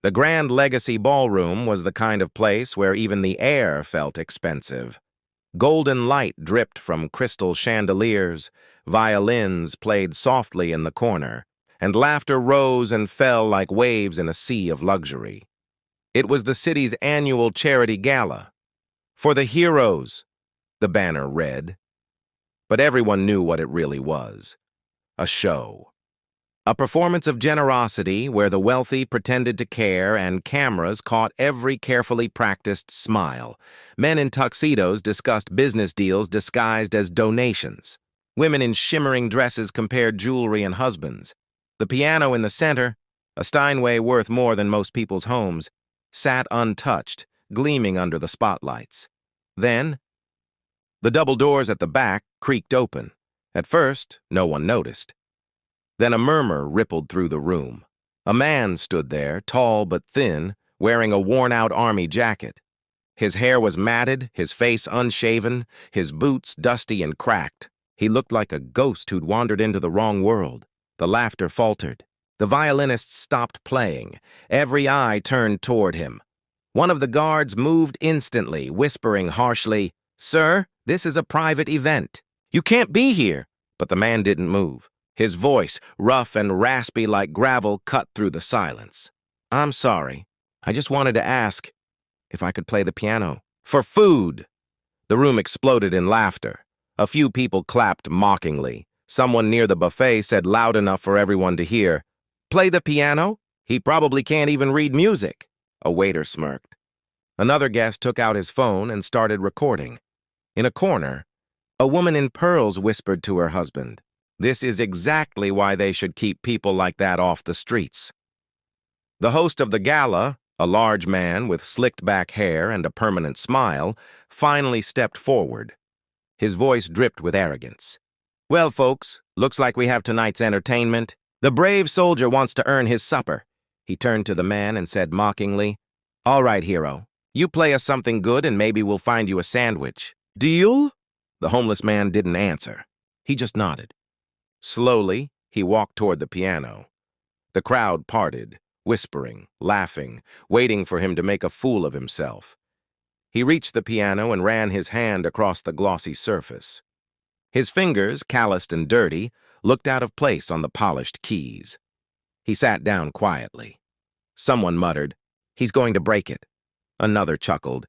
The Grand Legacy ballroom was the kind of place where even the air felt expensive. Golden light dripped from crystal chandeliers, violins played softly in the corner, and laughter rose and fell like waves in a sea of luxury. It was the city's annual charity gala. "For the heroes," the banner read. But everyone knew what it really was. A show. A performance of generosity where the wealthy pretended to care and cameras caught every carefully practiced smile. Men in tuxedos discussed business deals disguised as donations. Women in shimmering dresses compared jewelry and husbands. The piano in the center, a Steinway worth more than most people's homes, sat untouched, gleaming under the spotlights. Then, the double doors at the back creaked open. At first, no one noticed. Then a murmur rippled through the room. A man stood there, tall but thin, wearing a worn-out army jacket. His hair was matted, his face unshaven, his boots dusty and cracked. He looked like a ghost who'd wandered into the wrong world. The laughter faltered. The violinist stopped playing. Every eye turned toward him. One of the guards moved instantly, whispering harshly, "Sir, this is a private event. You can't be here." But the man didn't move. His voice, rough and raspy like gravel, cut through the silence. "I'm sorry. I just wanted to ask if I could play the piano." "For food!" The room exploded in laughter. A few people clapped mockingly. Someone near the buffet said loud enough for everyone to hear, "Play the piano? He probably can't even read music." A waiter smirked. Another guest took out his phone and started recording. In a corner, a woman in pearls whispered to her husband, "This is exactly why they should keep people like that off the streets." The host of the gala, a large man with slicked-back hair and a permanent smile, finally stepped forward. His voice dripped with arrogance. "Well, folks, looks like we have tonight's entertainment. The brave soldier wants to earn his supper." He turned to the man and said mockingly, "All right, hero. You play us something good and maybe we'll find you a sandwich. Deal?" The homeless man didn't answer. He just nodded. Slowly, he walked toward the piano. The crowd parted, whispering, laughing, waiting for him to make a fool of himself. He reached the piano and ran his hand across the glossy surface. His fingers, calloused and dirty, looked out of place on the polished keys. He sat down quietly. Someone muttered, "He's going to break it." Another chuckled.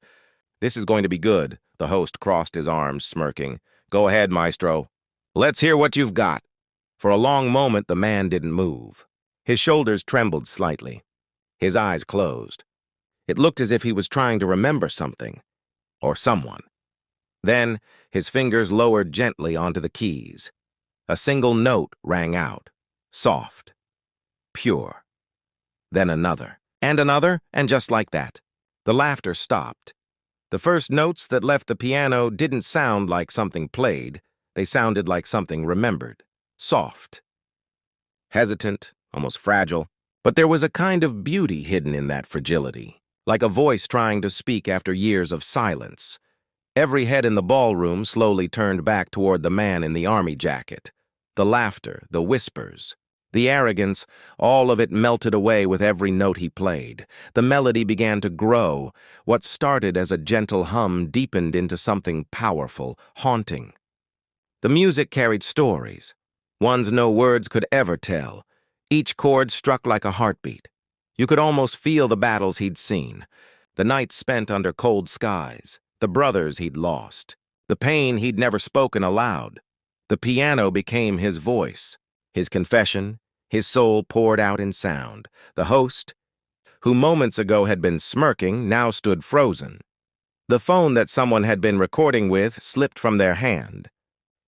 "This is going to be good." The host crossed his arms, smirking. "Go ahead, maestro. Let's hear what you've got." For a long moment, the man didn't move. His shoulders trembled slightly. His eyes closed. It looked as if he was trying to remember something, or someone. Then, his fingers lowered gently onto the keys. A single note rang out, soft, pure. Then another, and just like that. The laughter stopped. The first notes that left the piano didn't sound like something played. They sounded like something remembered. Soft. Hesitant, almost fragile. But there was a kind of beauty hidden in that fragility, like a voice trying to speak after years of silence. Every head in the ballroom slowly turned back toward the man in the army jacket. The laughter, the whispers, the arrogance, all of it melted away with every note he played. The melody began to grow. What started as a gentle hum deepened into something powerful, haunting. The music carried stories, ones no words could ever tell. Each chord struck like a heartbeat. You could almost feel the battles he'd seen, the nights spent under cold skies, the brothers he'd lost, the pain he'd never spoken aloud. The piano became his voice, his confession, his soul poured out in sound. The host, who moments ago had been smirking, now stood frozen. The phone that someone had been recording with slipped from their hand,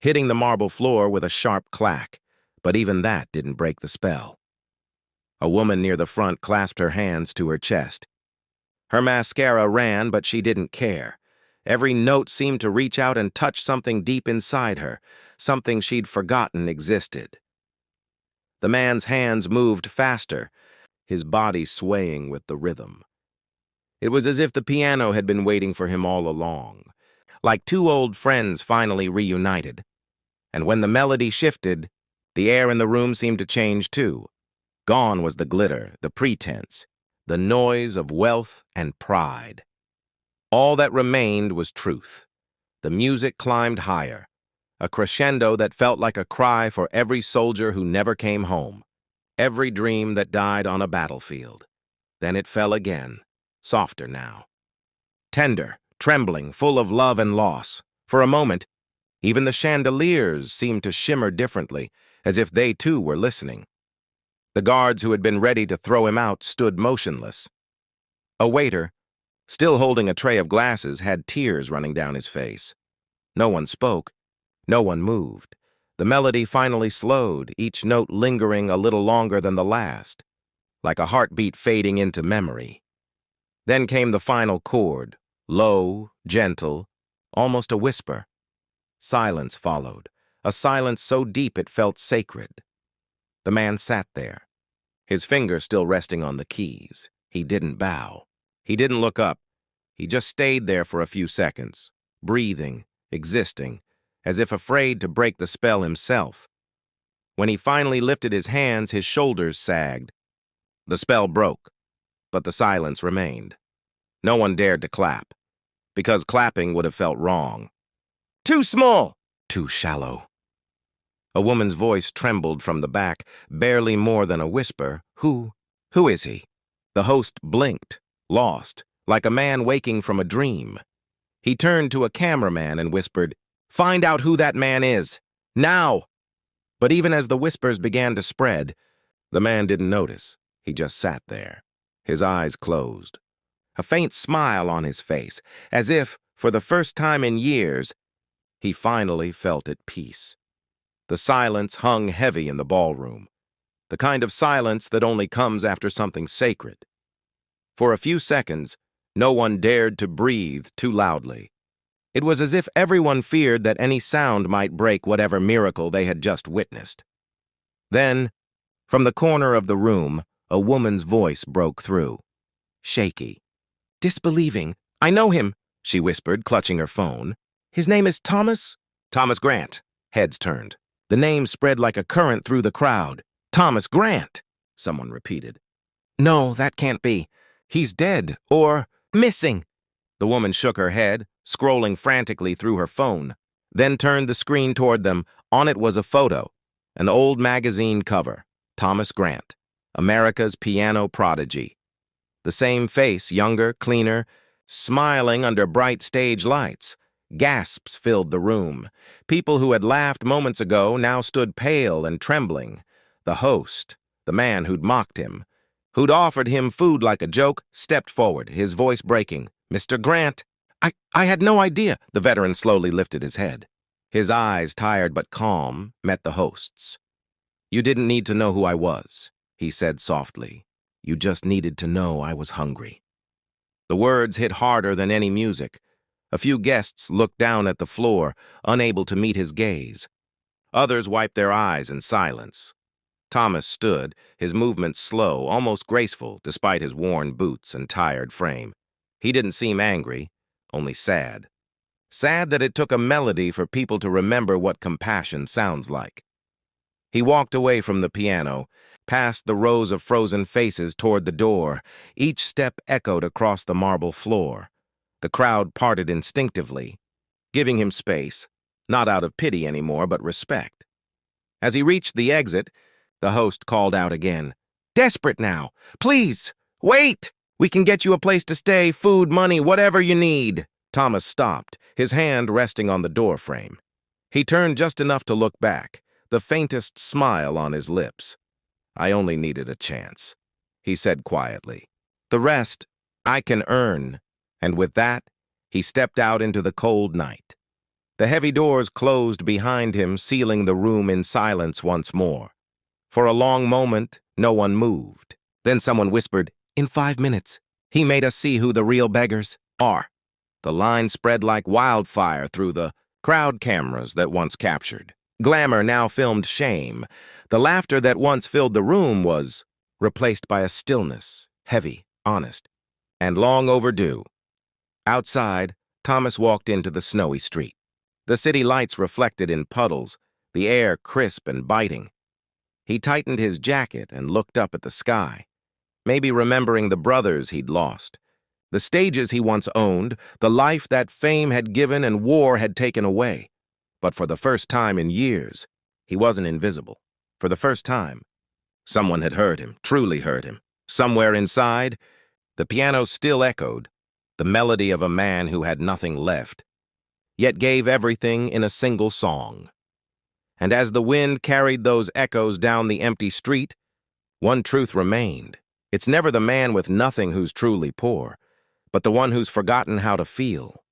hitting the marble floor with a sharp clack, but even that didn't break the spell. A woman near the front clasped her hands to her chest. Her mascara ran, but she didn't care. Every note seemed to reach out and touch something deep inside her, something she'd forgotten existed. The man's hands moved faster, his body swaying with the rhythm. It was as if the piano had been waiting for him all along, like two old friends finally reunited. And when the melody shifted, the air in the room seemed to change too. Gone was the glitter, the pretense. the noise of wealth and pride. All that remained was truth. The music climbed higher, a crescendo that felt like a cry for every soldier who never came home, every dream that died on a battlefield. Then it fell again, softer now. Tender, trembling, full of love and loss. For a moment, even the chandeliers seemed to shimmer differently, as if they too were listening. The guards who had been ready to throw him out stood motionless. A waiter, still holding a tray of glasses, had tears running down his face. No one spoke. No one moved. The melody finally slowed, each note lingering a little longer than the last, like a heartbeat fading into memory. Then came the final chord, low, gentle, almost a whisper. Silence followed, a silence so deep it felt sacred. The man sat there, his finger still resting on the keys. He didn't bow. He didn't look up. He just stayed there for a few seconds, breathing, existing, as if afraid to break the spell himself. When he finally lifted his hands, his shoulders sagged. The spell broke, but the silence remained. No one dared to clap, because clapping would have felt wrong. Too small! Too shallow. A woman's voice trembled from the back, barely more than a whisper. Who is he? The host blinked, lost, like a man waking from a dream. He turned to a cameraman and whispered, "Find out who that man is. Now!" But even as the whispers began to spread, the man didn't notice. He just sat there, his eyes closed, a faint smile on his face, as if, for the first time in years, he finally felt at peace. The silence hung heavy in the ballroom, the kind of silence that only comes after something sacred. For a few seconds, no one dared to breathe too loudly. It was as if everyone feared that any sound might break whatever miracle they had just witnessed. Then, from the corner of the room, a woman's voice broke through, shaky, disbelieving. "I know him," she whispered, clutching her phone. "His name is Thomas Grant." Heads turned. The name spread like a current through the crowd. "Thomas Grant," someone repeated. "No, that can't be. He's dead or missing." The woman shook her head, scrolling frantically through her phone, then turned the screen toward them. On it was a photo, an old magazine cover. Thomas Grant, America's piano prodigy. The same face, younger, cleaner, smiling under bright stage lights. Gasps filled the room. People who had laughed moments ago now stood pale and trembling. The host, the man who'd mocked him, who'd offered him food like a joke, stepped forward, his voice breaking. "Mr. Grant, I had no idea." The veteran slowly lifted his head. His eyes, tired but calm, met the host's. "You didn't need to know who I was," he said softly. "You just needed to know I was hungry." The words hit harder than any music. A few guests looked down at the floor, unable to meet his gaze. Others wiped their eyes in silence. Thomas stood, his movements slow, almost graceful, despite his worn boots and tired frame. He didn't seem angry, only sad. Sad that it took a melody for people to remember what compassion sounds like. He walked away from the piano, past the rows of frozen faces toward the door. Each step echoed across the marble floor. The crowd parted instinctively, giving him space, not out of pity anymore, but respect. As he reached the exit, the host called out again, "Desperate now! Please, wait! We can get you a place to stay, food, money, whatever you need." Thomas stopped, his hand resting on the doorframe. He turned just enough to look back, the faintest smile on his lips. "I only needed a chance," he said quietly. "The rest, I can earn." And with that, he stepped out into the cold night. The heavy doors closed behind him, sealing the room in silence once more. For a long moment, no one moved. Then someone whispered, "In 5 minutes, he made us see who the real beggars are." The line spread like wildfire through the crowd cameras that once captured. Glamour now filmed shame. The laughter that once filled the room was replaced by a stillness, heavy, honest, and long overdue. Outside, Thomas walked into the snowy street. The city lights reflected in puddles, the air crisp and biting. He tightened his jacket and looked up at the sky. maybe remembering the brothers he'd lost, the stages he once owned, the life that fame had given and war had taken away. But for the first time in years, he wasn't invisible. For the first time, someone had heard him, truly heard him. Somewhere inside, the piano still echoed, the melody of a man who had nothing left, yet gave everything in a single song. And as the wind carried those echoes down the empty street, one truth remained. It's never the man with nothing who's truly poor, but the one who's forgotten how to feel.